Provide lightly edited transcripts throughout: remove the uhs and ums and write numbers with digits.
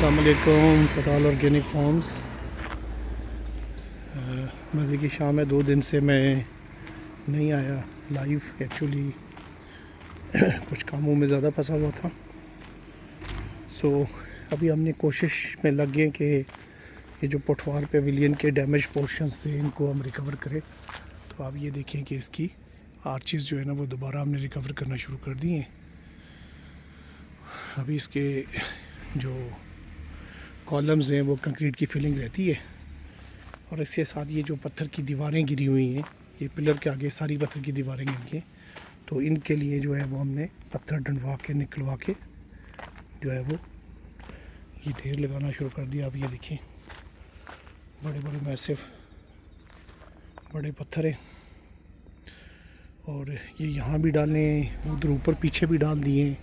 अस्सलाम वालेकुम पताल ऑर्गेनिक फार्म्स। मज़े की शाम है। 2 दिन से मैं नहीं आया लाइव, एक्चुअली कुछ कामों में ज़्यादा फंसा हुआ था। अभी हमने कोशिश में लग गए कि ये जो पटवार पेविलियन के डैमेज पोर्शंस थे इनको हम रिकवर करें। तो आप ये देखें कि इसकी आर्चेस जो है ना वो दोबारा हमने रिकवर करना शुरू कर दिए। अभी इसके जो कॉलम्स हैं वो कंक्रीट की फिलिंग रहती है, और इसके साथ ये जो पत्थर की दीवारें गिरी हुई हैं, ये पिलर के आगे सारी पत्थर की दीवारें गिरी हैं, तो इनके लिए जो है वो हमने पत्थर डंडवा के निकलवा के जो है वो ये ढेर लगाना शुरू कर दिया। अब ये देखिए बड़े बड़े मैसिव बड़े पत्थर हैं, और ये यहाँ भी डालने हैं, उधर ऊपर पीछे भी डाल दिए हैं।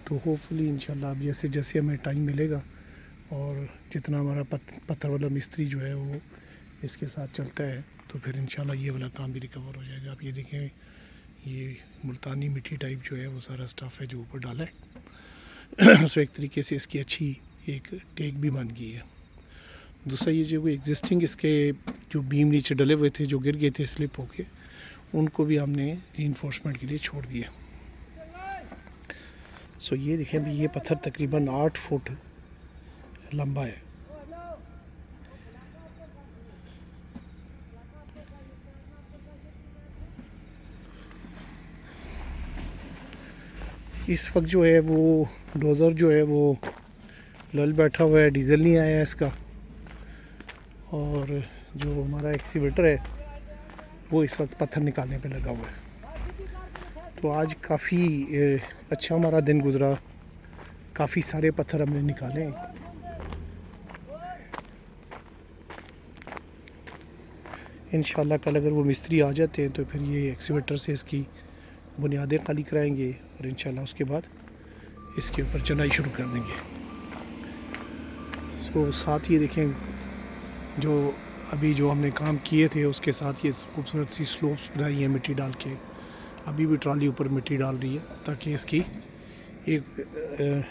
तो होपफुली इंशाल्लाह अब जैसे जैसे हमें टाइम मिलेगा और जितना हमारा पत्थर वाला मिस्त्री जो है वो इसके साथ चलता है तो फिर इंशाल्लाह ये वाला काम भी रिकवर हो जाएगा। आप ये देखें, ये मुल्तानी मिट्टी टाइप जो है वो सारा स्टफ़ है जो ऊपर डाला है। सो एक तरीके से इसकी अच्छी एक टेक भी बन गई है। दूसरा ये जो एग्जिस्टिंग इसके जो बीम नीचे डले हुए थे जो गिर गए थे स्लिप होके, उनको भी हमने रीइंफोर्समेंट के लिए छोड़ दिया। सो ये देखें अभी ये पत्थर तकरीबन 8 फुट लंबा है। इस वक्त जो है वो डोज़र जो है वो लल बैठा हुआ है, डीज़ल नहीं आया है इसका, और जो हमारा एक्सीवेटर है वो इस वक्त पत्थर निकालने पे लगा हुआ है। तो आज काफ़ी अच्छा हमारा दिन गुज़रा, काफ़ी सारे पत्थर हमने निकाले हैं। इंशाल्लाह कल अगर वो मिस्त्री आ जाते हैं तो फिर ये एक्सीवेटर से इसकी बुनियादें खाली कराएंगे, और इंशाल्लाह उसके बाद इसके ऊपर चढ़ाई शुरू कर देंगे। साथ ये देखें जो अभी जो हमने काम किए थे उसके साथ ये खूबसूरत सी स्लोप्स बनाई हैं मिट्टी डाल के। अभी भी ट्रॉली ऊपर मिट्टी डाल रही है ताकि इसकी एक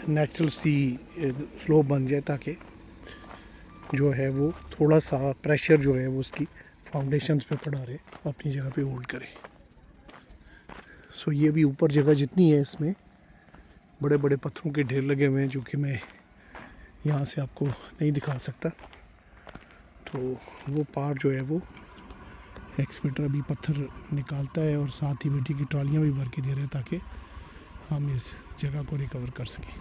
नेचुरल सी स्लोप बन जाए, ताकि जो है वो थोड़ा सा प्रेशर जो है वो उसकी फाउंडेशंस पे पड़ा रहे, अपनी जगह पे होल्ड करे। ये भी ऊपर जगह जितनी है इसमें बड़े बड़े पत्थरों के ढेर लगे हुए हैं जो कि मैं यहाँ से आपको नहीं दिखा सकता। तो वो पार्ट जो है वो एक्सकेवेटर अभी पत्थर निकालता है, और साथ ही मिट्टी की ट्रालियाँ भी भर के दे रहे हैं ताकि हम इस जगह को रिकवर कर सकें।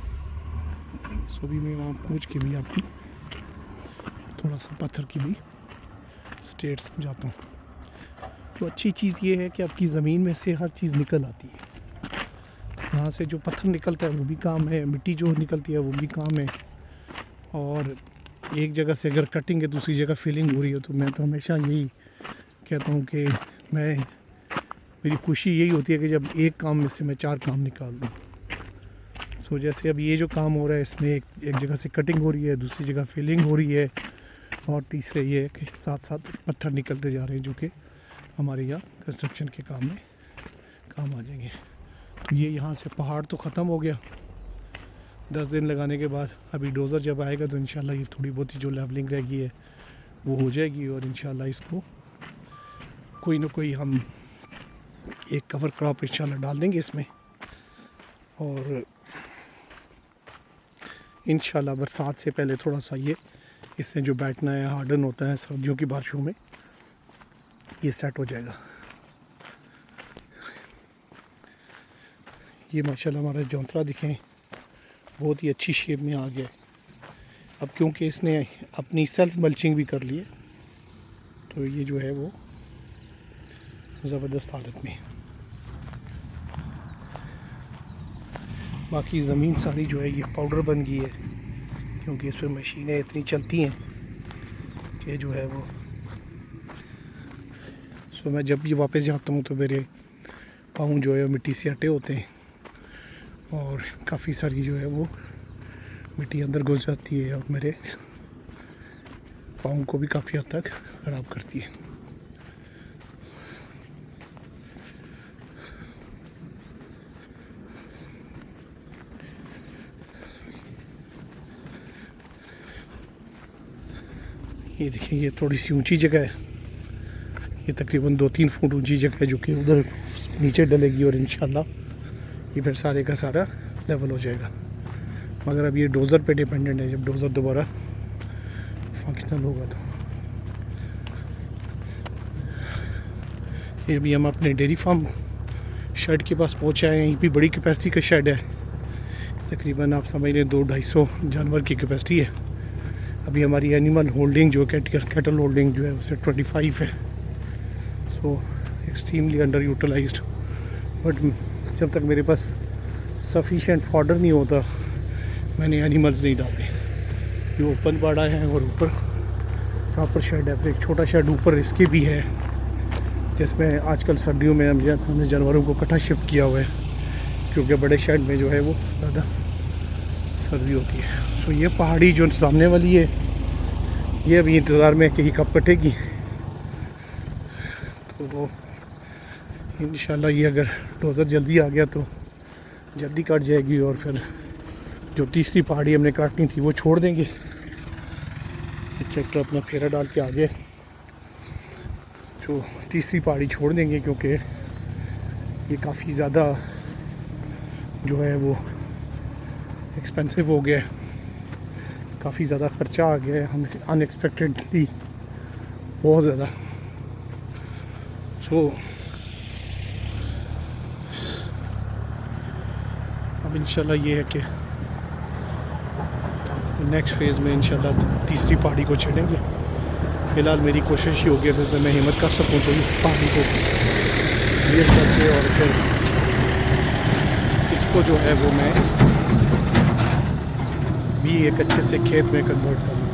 अभी मैं वहाँ पहुँच के भी आपको थोड़ा सा पत्थर की भी स्टेट समझाता हूँ। तो अच्छी चीज़ ये है कि आपकी ज़मीन में से हर चीज़ निकल आती है। यहाँ से जो पत्थर निकलता है वो भी काम है, मिट्टी जो निकलती है वो भी काम है, और एक जगह से अगर कटिंग है दूसरी जगह फिलिंग हो रही है, तो मैं तो हमेशा यही कहता हूँ कि मेरी खुशी यही होती है कि जब एक काम में से मैं 4 काम निकाल दूँ। जैसे अब ये जो काम हो रहा है इसमें एक जगह से कटिंग हो रही है, दूसरी जगह फिलिंग हो रही है, और तीसरे ये है कि साथ साथ पत्थर निकलते जा रहे हैं जो कि हमारे यहाँ कंस्ट्रक्शन के काम में काम आ जाएंगे। तो ये यहाँ से पहाड़ तो ख़त्म हो गया 10 दिन लगाने के बाद। अभी डोज़र जब आएगा तो इंशाल्लाह ये थोड़ी बहुत ही जो लेवलिंग रह गई है वो हो जाएगी, और इंशाल्लाह इसको कोई ना कोई हम एक कवर क्रॉप इंशाल्लाह डाल देंगे इसमें, और इंशाल्लाह बरसात से पहले थोड़ा सा ये इससे जो बैठना है हार्डन होता है सर्दियों की बारिशों में, ये सेट हो जाएगा। ये माशाल्लाह हमारा जौंतरा दिखें बहुत ही अच्छी शेप में आ गया। अब क्योंकि इसने अपनी सेल्फ मल्चिंग भी कर ली है तो ये जो है वो ज़बरदस्त हालत में। बाकी ज़मीन सारी जो है ये पाउडर बन गई है, क्योंकि इस पर मशीनें इतनी चलती हैं कि जो है वो मैं जब भी वापस जाता हूँ तो मेरे पाँव जो है मिट्टी से अटे होते हैं, और काफ़ी सारी जो है वो मिट्टी अंदर घुस जाती है और मेरे पाँव को भी काफ़ी हद तक ख़राब करती है। ये देखिए, ये थोड़ी सी ऊंची जगह है, ये तकरीबन 2-3 फुट ऊंची जगह है जो कि उधर नीचे डलेगी और इंशाल्लाह ये फिर सारे का सारा लेवल हो जाएगा। मगर अब ये डोज़र पे डिपेंडेंट है, जब डोज़र दोबारा फंक्शनल होगा तो। ये भी हम अपने डेयरी फार्म शेड के पास पहुँचे हैं। यहीं भी बड़ी कैपेसिटी का शेड है, तकरीबन आप समझ लें 200-250 जानवर की कैपेसिटी है। अभी हमारी एनिमल होल्डिंग जो कैटल होल्डिंग जो है उससे 25 है। सो एक्सट्रीमली अंडर यूटिलाइज्ड। बट जब तक मेरे पास सफिशेंट फॉडर नहीं होता मैंने एनिमल्स नहीं डाले। ये ओपन बाड़ा है और ऊपर प्रॉपर शेड है। फिर एक छोटा शेड ऊपर इसके भी है जिसमें आजकल सर्दियों में हमने जानवरों को इकट्ठा शिफ्ट किया हुआ है, क्योंकि बड़े शेड में जो है वो ज़्यादा सर्दी होती है। सो ये पहाड़ी जो सामने वाली है ये अभी इंतज़ार में कि कब कटेगी, तो वो इंशाल्लाह ये अगर डोज़र जल्दी आ गया तो जल्दी कट जाएगी। और फिर जो तीसरी पहाड़ी हमने काटनी थी वो छोड़ देंगे। ट्रैक्टर अपना फेरा डाल के आगे जो तीसरी पहाड़ी छोड़ देंगे, क्योंकि ये काफ़ी ज़्यादा जो है वो एक्सपेंसिव हो गया है, काफ़ी ज़्यादा ख़र्चा आ गया है हम अनएक्सपेक्टेडली बहुत ज़्यादा। सो अब इंशाल्लाह ये है कि नेक्स्ट फेज़ में इंशाल्लाह तीसरी पहाड़ी को चढ़ेंगे। फ़िलहाल मेरी कोशिश ही होगी अगर मैं हिम्मत कर सकूँ तो इस पहाड़ी को क्लियर करके और फिर इसको जो है वो मैं भी एक अच्छे से खेत में कन्वर्ट करूँ।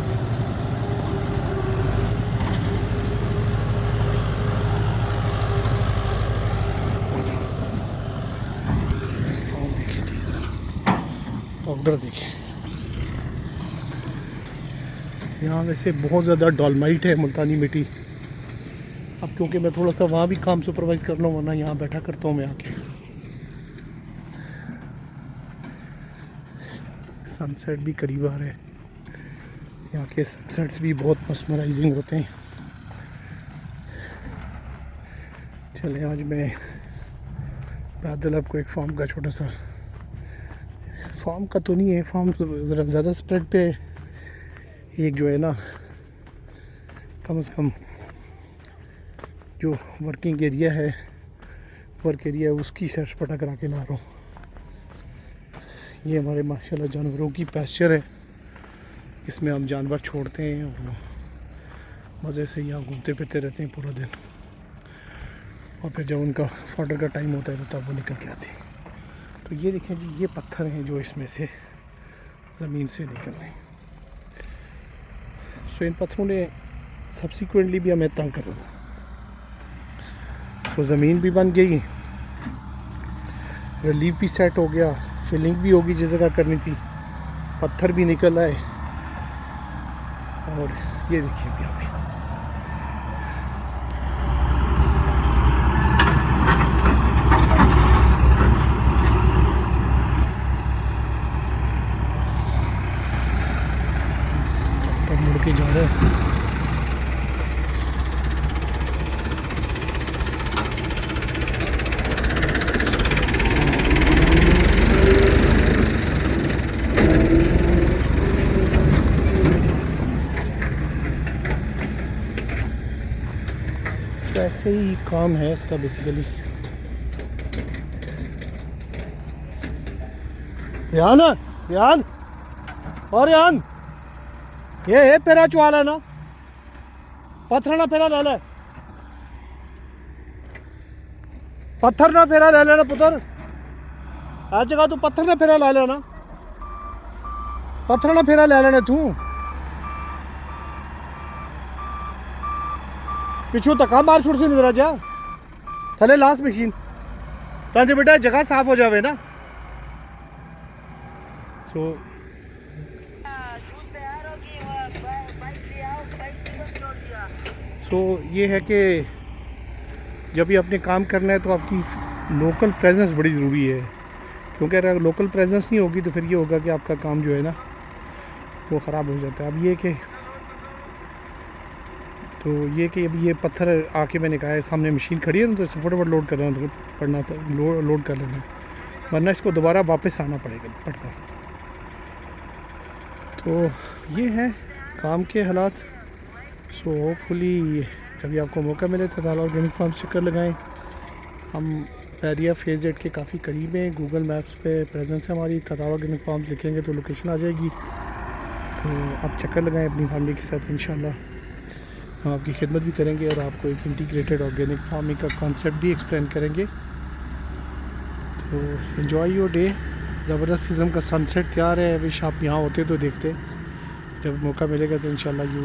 पाउडर देखिए, यहाँ वैसे बहुत ज़्यादा डॉलमाइट है, मुल्तानी मिट्टी। अब क्योंकि मैं थोड़ा सा वहाँ भी काम सुपरवाइज़ कर लूँ, वरना यहाँ बैठा करता हूँ मैं आके। सनसेट भी करीब आ रहा है, यहाँ के सनसेट्स भी बहुत मस्मराइजिंग होते हैं। चले आज मैं पैदल आपको एक फार्म का छोटा सा, फार्म का तो नहीं है, फार्म ज़रा ज़्यादा स्प्रेड पे एक जो है ना कम से कम जो वर्किंग एरिया है, वर्क एरिया है उसकी सैर सपाटा करा के ला रहा हूँ। ये हमारे माशाल्लाह जानवरों की पैस्चर है, इसमें हम जानवर छोड़ते हैं और वो मज़े से यहाँ घूमते फिरते रहते हैं पूरा दिन, और फिर जब उनका फॉडर का टाइम होता है तो तब वो निकल के आते हैं। तो ये देखें जी, ये पत्थर हैं जो इसमें से ज़मीन से निकल रहे हैं। सो इन पत्थरों ने सब्सिक्वेंटली भी हमें तंग कर रहा था। सो ज़मीन भी बन गई, रिलीफ भी सेट हो गया, फिलिंग भी होगी जिस जगह करनी थी, पत्थर भी निकल आए। और ये देखिए अभी आप मुड़ के जा रहे हैं। ऐसे ही काम है इसका बेसिकली। यान यान और यान ये है पेरा चुआला ना, पत्थर ना फेरा ले ले, पत्थर ना फेरा ले लेना पुत्र, आज जगह तू पत्थर ना फेरा ले लेना, पत्थर ना फेरा ले लेना तू। पिछू तका मार छुड़ से निकल जा थले लास्ट मशीन ताकि बेटा जगह साफ हो जावे ना। सो ये है कि जब भी आपने काम करना है तो आपकी लोकल प्रेजेंस बड़ी ज़रूरी है, क्योंकि अगर लोकल प्रेजेंस नहीं होगी तो फिर ये होगा कि आपका काम जो है ना वो ख़राब हो जाता है। अब ये कि तो ये कि अभी ये पत्थर आके मैंने कहा है सामने मशीन खड़ी है ना, तो इसे फटाफट लोड कर रहा हूँ, तो पड़ना था लोड कर लेना है, वरना इसको दोबारा वापस आना पड़ता। तो ये है काम के हालात। सो होपफुली कभी आपको मौका मिले तो ताला ऑर्गेनिक फार्म चक्कर लगाएं। हम बैरिया फेज़ 8 के काफ़ी करीब हैं। गूगल मैप्स पे प्रेजेंस है हमारी, ताला ऑर्गेनिक फार्म लिखेंगे तो लोकेशन आ जाएगी। तो आप चक्कर लगाएं अपनी फैमिली के साथ, इंशाल्लाह हम आपकी खिदमत भी करेंगे और आपको एक इंटीग्रेटेड ऑर्गेनिक फार्मिंग का कॉन्सेप्ट भी एक्सप्लेन करेंगे। तो एंजॉय योर डे। ज़बरदस्त किस्म का सनसेट तैयार है। विश आप यहाँ होते तो देखते, जब मौका मिलेगा तो इंशाल्लाह यू